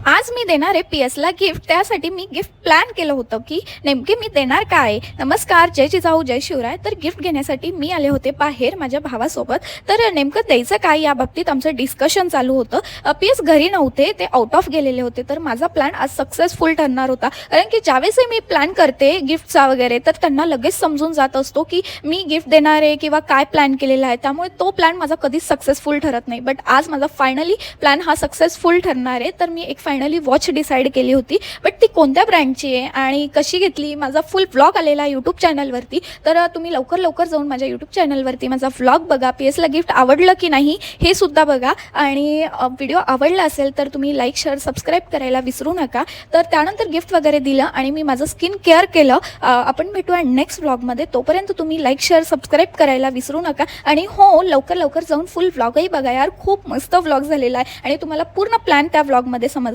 आज मी देणार आहे पी-एसला गिफ्ट. त्यासाठी मी गिफ्ट प्लॅन केलं होतं की नेमके मी देणार काय. नमस्कार, जय जिजाऊ जय शिवराय. तर गिफ्ट घेण्यासाठी मी आले होते बाहेर माझ्या भावासोबत. तर नेमकं द्यायचं काय या बाबतीत आमचं डिस्कशन चालू होतं. पी-एस घरी नव्हते, ते आउट ऑफ गेलेले होते. तर माझा प्लॅन आज सक्सेसफुल ठरणार होता, कारण की ज्यावेळेसही मी प्लॅन करते गिफ्टचा वगैरे तर त्यांना लगेच समजून जात असतो की मी गिफ्ट देणार आहे किंवा काय प्लॅन केलेला आहे. त्यामुळे तो प्लॅन माझा कधीच सक्सेसफुल ठरत नाही. बट आज माझा फायनली प्लॅन हा सक्सेसफुल ठरणार आहे. तर मी एक फायनली वॉच डिसाईड केली होती, बट ती कोणत्या ब्रँडची आहे आणि कशी घेतली माझा फुल व्लॉग आलेला आहे यूट्यूब चॅनलवरती. तर तुम्ही लवकर जाऊन माझ्या यूट्यूब चॅनलवरती माझा व्लॉग बघा. पी-एसला गिफ्ट आवडलं की नाही हे सुद्धा बघा, आणि व्हिडिओ आवडला असेल तर तुम्ही लाईक शेअर सबस्क्राईब करायला विसरू नका. तर त्यानंतर गिफ्ट वगैरे दिलं आणि मी माझं स्किन केअर केलं. आपण भेटूया नेक्स्ट व्लॉगमध्ये. तोपर्यंत तुम्ही लाईक शेअर सबस्क्राईब करायला विसरू नका. आणि हो, लवकर जाऊन फुल व्लॉगही बघा यार, खूप मस्त व्लॉग झालेला आहे आणि तुम्हाला पूर्ण प्लॅन त्या व्लॉगमध्ये समजणार.